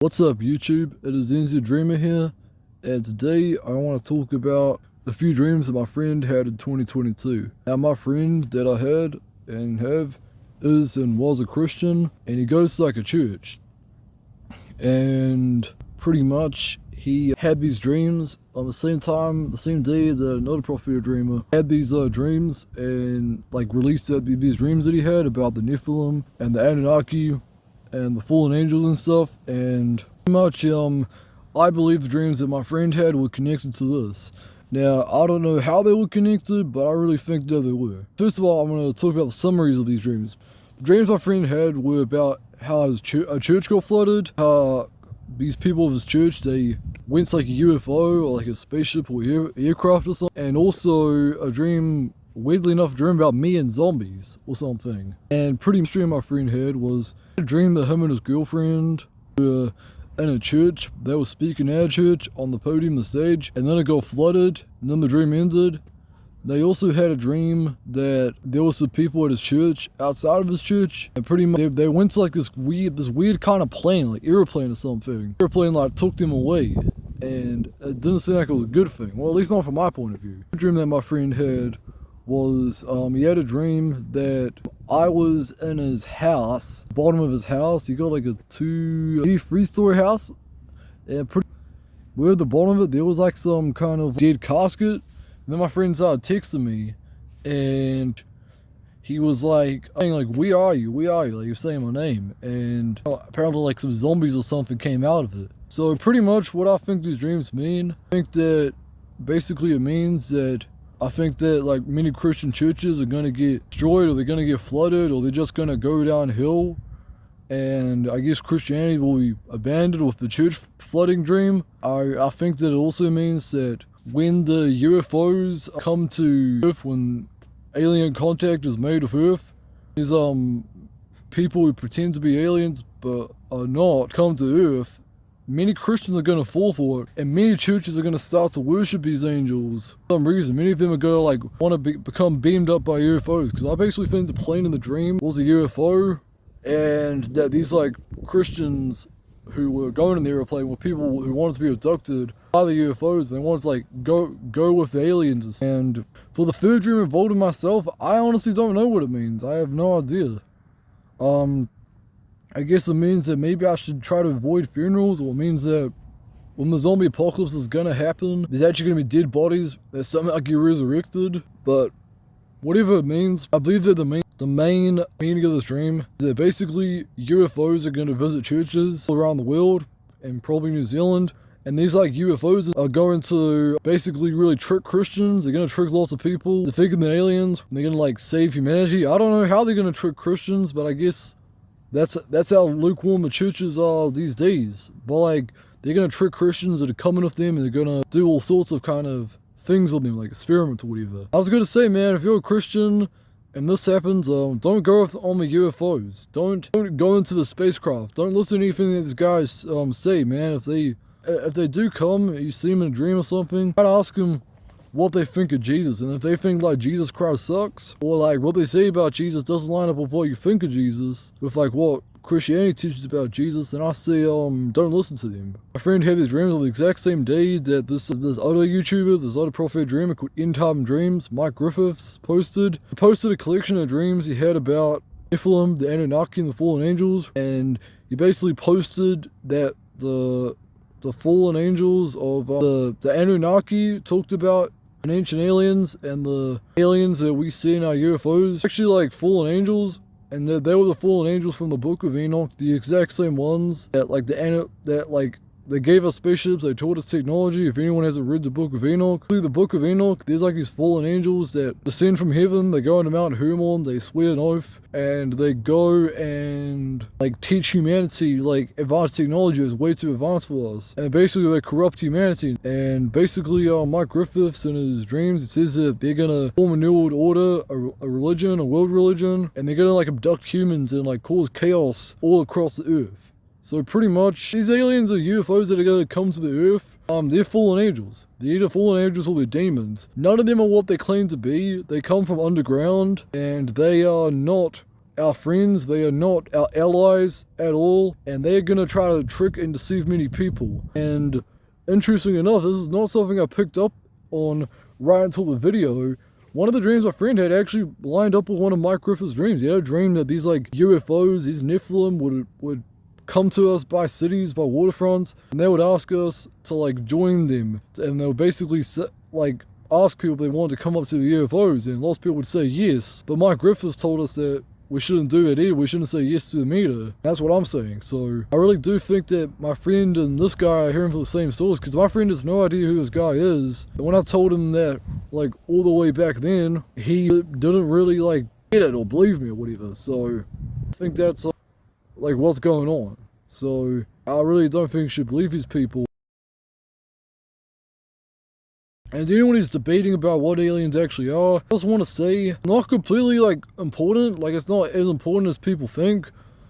What's up YouTube, it is NZ Dreamer here, and today I want to talk about a few dreams that my friend had in 2022. Now my friend that I had and have is and was a Christian, and he goes to like a church, and pretty much he had these dreams on the same time, the same day that another prophet dreamer had these dreams and like released these dreams that he had about the Nephilim and the Anunnaki and the fallen angels and stuff, and pretty much I believe the dreams that my friend had were connected to this. Now I don't know how they were connected, but I really think that they were. First of all, I'm going to talk about the summaries of these dreams. The dreams my friend had were about how a church got flooded, how these people of his church, they went to like a UFO or like a spaceship or aircraft or something, and also a dream, weirdly enough, a dream about me and zombies or something. And pretty much the dream my friend had was a dream that him and his girlfriend were in a church. They were speaking at a church on the podium, the stage, and then it got flooded, and then the dream ended. They also had a dream that there was some people at his church, outside of his church, and pretty much they went to like this weird kind of plane, like airplane or something. Airplane like took them away, and it didn't seem like it was a good thing. Well, at least not from my point of view. The dream that my friend had was he had a dream that I was in his house, bottom of his house. He got like a maybe 3-story house, and where at the bottom of it there was like some kind of dead casket. And then my friend started texting me, and he was like saying like, "We are you, like he was saying my name," and apparently like some zombies or something came out of it. So pretty much what I think these dreams mean, I think that basically it means that I think that like many Christian churches are gonna get destroyed, or they're gonna get flooded, or they're just gonna go downhill, and I guess Christianity will be abandoned with the church flooding dream. I think that it also means that when the UFOs come to Earth, when alien contact is made with Earth, there's people who pretend to be aliens but are not come to Earth. Many Christians are going to fall for it, and many churches are going to start to worship these angels. For some reason, many of them are going to like want to become beamed up by UFOs, because I basically think the plane in the dream was a UFO, and that these like Christians who were going in the airplane were people who wanted to be abducted by the UFOs. They wanted to like go with the aliens. And for the third dream involved in myself, I honestly don't know what it means. I have no idea. I guess it means that maybe I should try to avoid funerals, or it means that when the zombie apocalypse is gonna happen, there's actually gonna be dead bodies that somehow get resurrected. But whatever it means, I believe that the main meaning of this dream is that basically UFOs are going to visit churches all around the world, and probably New Zealand, and these like UFOs are going to basically really trick Christians. They're going to trick lots of people. They're thinking they're aliens, and they're going to like save humanity. I don't know how they're going to trick Christians, but I guess that's how lukewarm the churches are these days. But like, they're going to trick Christians that are coming with them, and they're going to do all sorts of kind of things with them, like experiments or whatever. I was going to say, man, if you're a Christian and this happens, don't go on the UFOs. Don't go into the spacecraft. Don't listen to anything that these guys say, man. If they do come, you see them in a dream or something, try to ask them what they think of Jesus. And if they think like Jesus Christ sucks, or like what they say about Jesus doesn't line up with what you think of Jesus, with like what Christianity teaches about Jesus, then I say don't listen to them. My friend had these dreams on the exact same day that this other YouTuber, this other prophet dreamer called End Time Dreams, Mike Griffiths, posted. He posted a collection of dreams he had about Nephilim, the Anunnaki, and the fallen angels, and he basically posted that the fallen angels of the Anunnaki talked about ancient aliens, and the aliens that we see in our UFOs actually like fallen angels. And they were the fallen angels from the Book of Enoch, the exact same ones that like they gave us spaceships, they taught us technology. If anyone hasn't read the Book of Enoch, through the Book of Enoch, there's like these fallen angels that descend from heaven. They go into Mount Hermon, they swear an oath, and they go and like teach humanity like advanced technology is way too advanced for us. And basically they corrupt humanity. And basically Mike Griffiths in his dreams, it says that they're gonna form a new world order, a religion, a world religion, and they're gonna like abduct humans and like cause chaos all across the earth. So pretty much, these aliens or UFOs that are going to come to the Earth, they're fallen angels. They're either fallen angels or they're demons. None of them are what they claim to be. They come from underground, and they are not our friends, they are not our allies at all, and they're gonna try to trick and deceive many people. And interesting enough, this is not something I picked up on right until the video. One of the dreams my friend had actually lined up with one of Mike Griffith's dreams. He had a dream that these like UFOs, these Nephilim would come to us by cities, by waterfronts, and they would ask us to like join them, and they would basically like ask people if they wanted to come up to the UFOs, and lots of people would say yes. But Mike Griffiths told us that we shouldn't do it either. We shouldn't say yes to the meter. That's what I'm saying. So I really do think that my friend and this guy are hearing from the same source, because my friend has no idea who this guy is. And when I told him that, like all the way back then, he didn't really like get it or believe me or whatever. So I think that's like what's going on. So I really don't think you should believe these people. And anyone who's debating about what aliens actually are, I just want to say, not completely like important, like it's not as important as people think,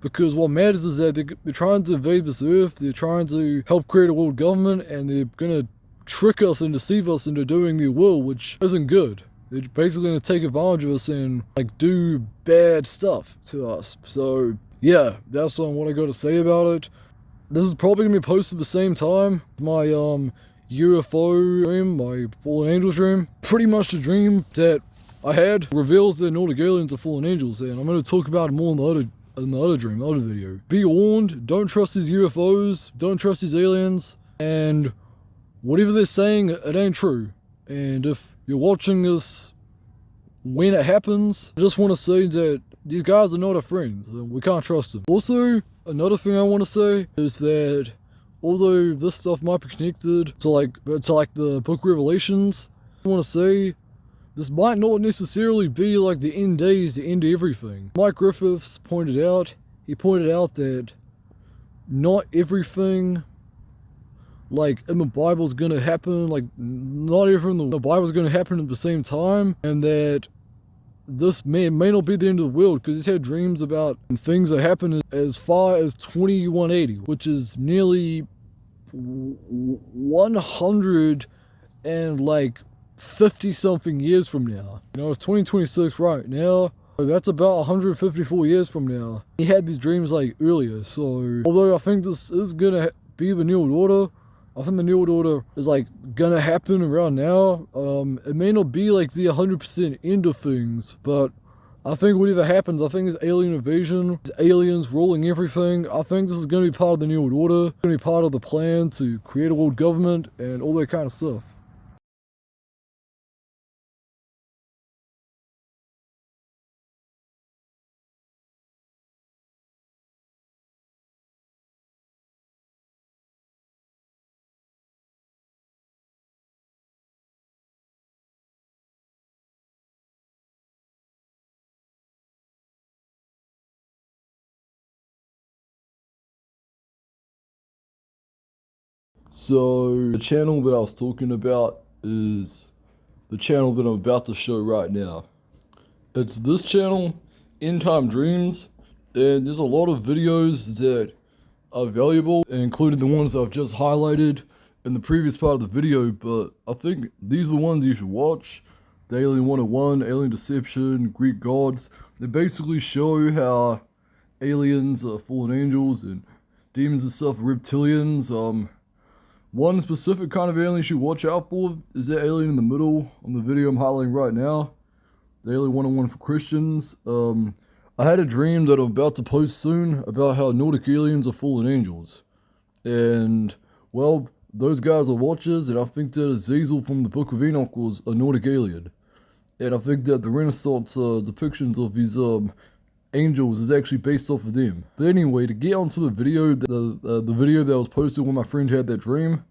because what matters is that they're trying to invade this earth, they're trying to help create a world government, and they're gonna trick us and deceive us into doing their will, which isn't good. They're basically gonna take advantage of us and like do bad stuff to us. So yeah, that's what I got to say about it. This is probably gonna be posted at the same time. My UFO dream, my fallen angels dream. Pretty much the dream that I had reveals that Nordic aliens are fallen angels, and I'm going to talk about it more in the other dream, the other video. Be warned, don't trust these UFOs, don't trust these aliens, and whatever they're saying, it ain't true. And if you're watching this when it happens, I just want to say that these guys are not our friends, and we can't trust them. Also, another thing I want to say is that although this stuff might be connected to like the book Revelations, I want to say this might not necessarily be like the end days, the end of everything. Mike Griffiths pointed out that not everything like in the Bible is going to happen, like not everything in the Bible is going to happen at the same time, and that this may not be the end of the world, because he's had dreams about things that happen as far as 2180, which is nearly 100 and like 50 something years from now. You know, it's 2026 right now. That's about 154 years from now. He had these dreams like earlier. So although I think this is gonna be the New World Order, I think the New World Order is like gonna happen around now. It may not be like the 100% end of things, but I think whatever happens, I think it's alien invasion, it's aliens ruling everything. I think this is gonna be part of the New World Order. It's gonna be part of the plan to create a world government and all that kind of stuff. So the channel that I was talking about is the channel that I'm about to show right now. It's this channel, End Time Dreams, and there's a lot of videos that are valuable, including the ones I've just highlighted in the previous part of the video, but I think these are the ones you should watch. The Alien 101, Alien Deception, Greek Gods. They basically show how aliens are fallen angels and demons and stuff, reptilians. One specific kind of alien you should watch out for is that alien in the middle on the video I'm highlighting right now. The Alien 101 for Christians. I had a dream that I'm about to post soon about how Nordic aliens are fallen angels. And, well, those guys are watchers, and I think that Azazel from the Book of Enoch was a Nordic alien. And I think that the Renaissance depictions of these angels is actually based off of them. But anyway, to get onto the video, the video that was posted when my friend had that dream,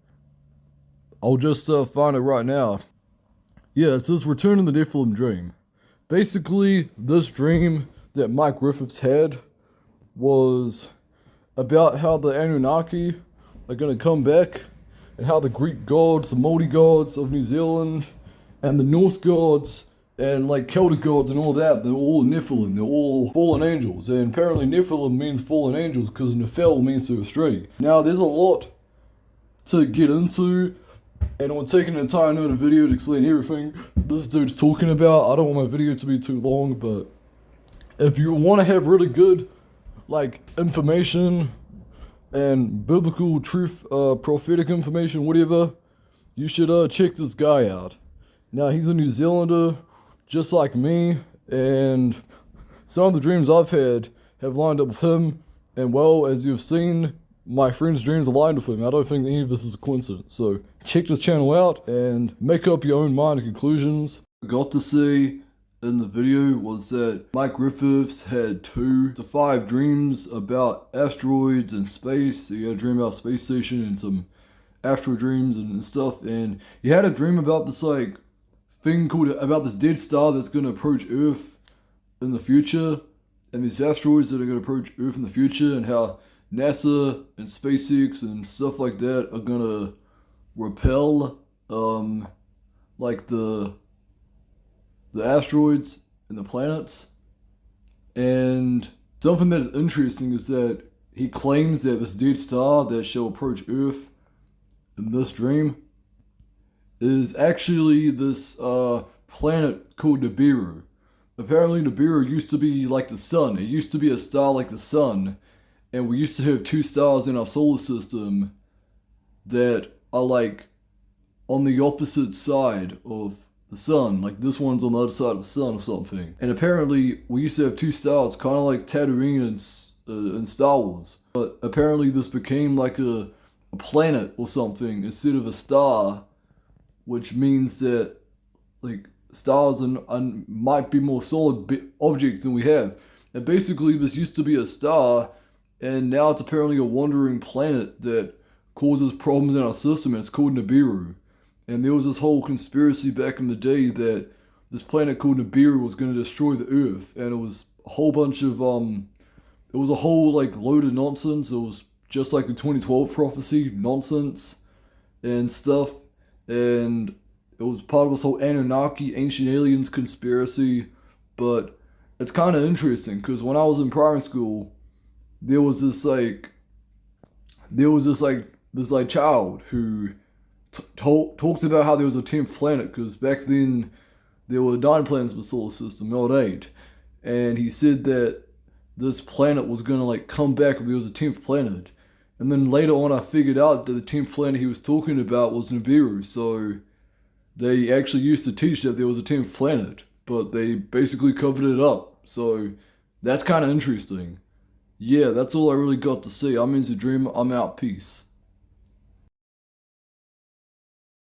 I'll just find it right now. Yeah, it says Return in the Nephilim Dream. Basically, this dream that Mike Griffiths had was about how the Anunnaki are going to come back, and how the Greek gods, the Māori gods of New Zealand, and the Norse gods, and like Celtic gods and all that, they're all Nephilim, they're all fallen angels. And apparently Nephilim means fallen angels because Nephil means to astray. Now there's a lot to get into, and I'm taking an entire another video to explain everything this dude's talking about. I don't want my video to be too long, but if you want to have really good, like, information and biblical truth, prophetic information, whatever, you should check this guy out. Now, he's a New Zealander, just like me, and some of the dreams I've had have lined up with him, and well, as you've seen, my friend's dreams aligned with him. I don't think any of this is a coincidence. So check this channel out and make up your own mind and conclusions. I got to see in the video was that Mike Griffiths had 2 to 5 dreams about asteroids and space. He had a dream about space station and some astral dreams and stuff, and he had a dream about this like thing called about this dead star that's gonna approach Earth in the future, and these asteroids that are gonna approach Earth in the future, and how NASA and SpaceX and stuff like that are gonna repel like the asteroids and the planets. And something that is interesting is that he claims that this dead star that shall approach Earth in this dream is actually this planet called Nibiru. Apparently Nibiru used to be like the sun. It used to be a star like the sun, and we used to have 2 stars in our solar system that are like on the opposite side of the sun. Like this one's on the other side of the sun or something. And apparently we used to have 2 stars, kind of like Tatooine in Star Wars. But apparently this became like a planet or something instead of a star, which means that like stars might be more solid objects than we have. And basically this used to be a star, and now it's apparently a wandering planet that causes problems in our system, and it's called Nibiru. And there was this whole conspiracy back in the day that this planet called Nibiru was going to destroy the Earth, and it was a whole bunch of it was a whole like load of nonsense. It was just like the 2012 prophecy nonsense and stuff, and it was part of this whole Anunnaki, ancient aliens conspiracy. But it's kind of interesting because when I was in primary school, there was this child who talked about how there was a 10th planet, because back then there were 9 planets in the solar system, not 8. And he said that this planet was gonna like come back if there was a 10th planet. And then later on I figured out that the 10th planet he was talking about was Nibiru. So they actually used to teach that there was a 10th planet, but they basically covered it up. So that's kind of interesting. Yeah, that's all I really got to say. I'm Into Dreamer. I'm out. Peace.